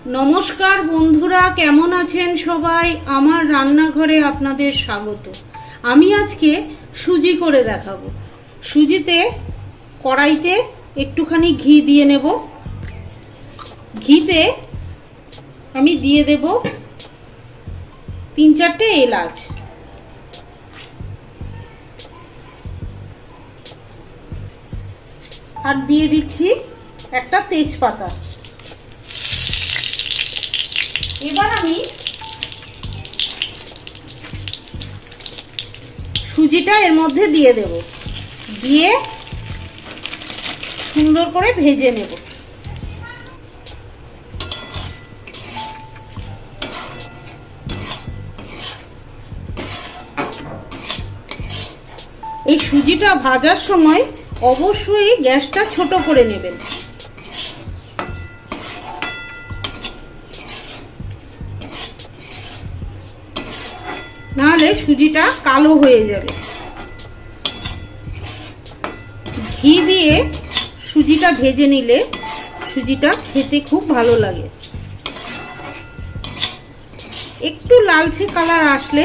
নমস্কার বন্ধুরা, কেমন আছেন সবাই? আমার রান্নাঘরে আপনাদের স্বাগত। আমি আজকে সুজি করে দেখাবো। সুজিতে কড়াইতে একটুখানি ঘি দিয়ে নেব। ঘিতে আমি দিয়ে দেব 3-4টে এলাচ, আর দিয়ে দিচ্ছি একটা তেজপাতা। এবার আমি সুজিটা এর মধ্যে দিয়ে দেব, দিয়ে সুন্দর করে ভেজে নেব। এই সুজিটা ভাজার সময় অবশ্যই গ্যাসটা ছোট করে নেবেন, নাহলে সুজিটা কালো হয়ে যাবে। ঘি দিয়ে সুজিটা ভেজে নিলে সুজিটা খেতে খুব ভালো লাগে। একটু লালচে কালার আসলে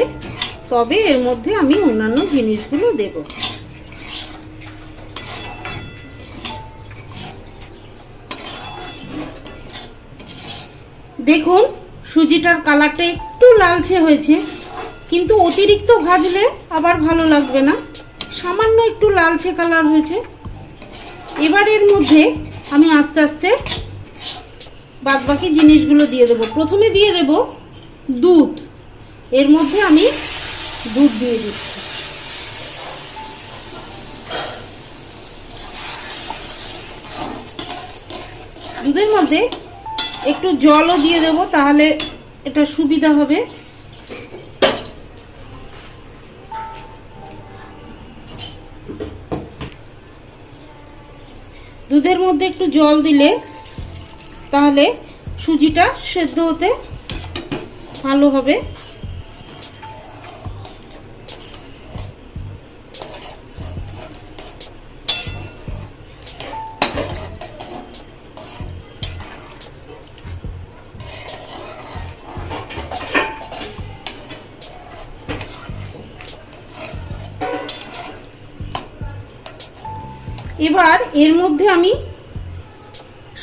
তবে এর মধ্যে আমি অন্যান্য জিনিসগুলো দেব। দেখুন সুজিটার কালারটা একটু লালচে হয়েছে, কিন্তু অতিরিক্ত ভাজলে আবার ভালো লাগবে না। সামান্য একটু লালচে কালার হয়েছে। এবার এর মধ্যে আমি আস্তে আস্তে বাদবাকি জিনিসগুলো দিয়ে দেব। প্রথমে দিয়ে দেব দুধ। এর মধ্যে আমি দুধ দিয়ে দিচ্ছি। দুধের মধ্যে একটু জলও দিয়ে দেব, তাহলে এটা সুবিধা হবে। দুধের মধ্যে একটু জল দিলে তাহলে সুজিটা সেদ্ধ হতে ভালো হবে। এবার এর মধ্যে আমি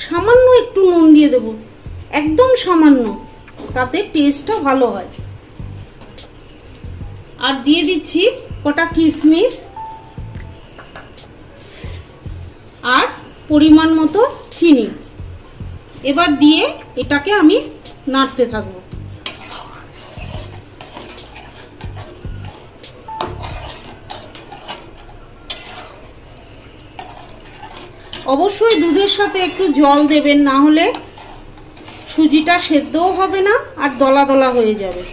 সামান্য একটু নুন দিয়ে দেব, একদম সামান্য, তাতে টেস্টটা ভালো হয়। আর দিয়ে দিচ্ছি কটা কিশমিশ আর পরিমাণ মতো চিনি। এবার দিয়ে এটাকে আমি নাড়তে থাকবো। অবশ্যই দুধের সাথে একটু জল দেবেন, না হলে সুজিটা সেদ্ধও হবে না আর দলা দলা হয়ে যাবে।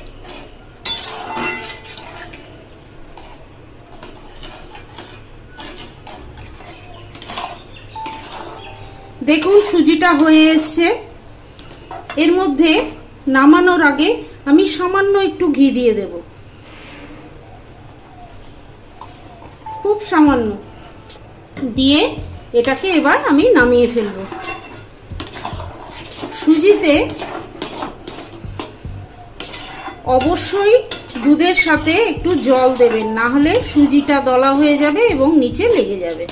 দেখুন সুজিটা হয়ে এসছে। এর মধ্যে নামানোর আগে আমি সামান্য একটু ঘি দিয়ে দেব, খুব সামান্য দিয়ে এটাকে এবার আমি নামিয়ে ফেলবো। সুজিতে অবশ্যই দুধের সাথে একটু জল দেবেন, না হলে সুজিটা দলা হয়ে যাবে এবং নিচে লেগে যাবে।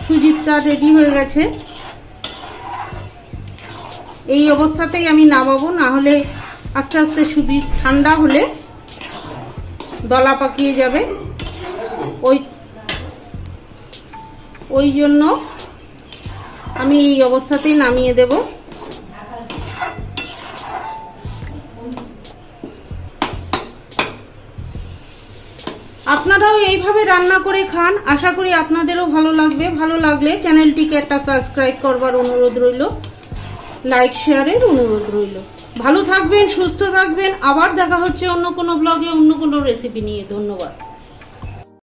সুজিটা রেডি হয়ে গেছে। এই অবস্থাতেই আমি নামাবো, না হলে আস্তে আস্তে সুজি ঠান্ডা হলে দলা পাকিয়ে যাবে। ওই জন্য আমি এই অবস্থাতেই নামিয়ে দেব। আপনারাও এইভাবে রান্না করে খান, আশা করি আপনাদেরও ভালো লাগবে। ভালো লাগলে চ্যানেলটিকে একটা সাবস্ক্রাইব করবার অনুরোধ রইল, লাইক শেয়ারের অনুরোধ রইল। ভালো থাকবেন, সুস্থ থাকবেন। আবার দেখা হচ্ছে অন্য কোনো ব্লগে, অন্য কোনো রেসিপি নিয়ে। ধন্যবাদ।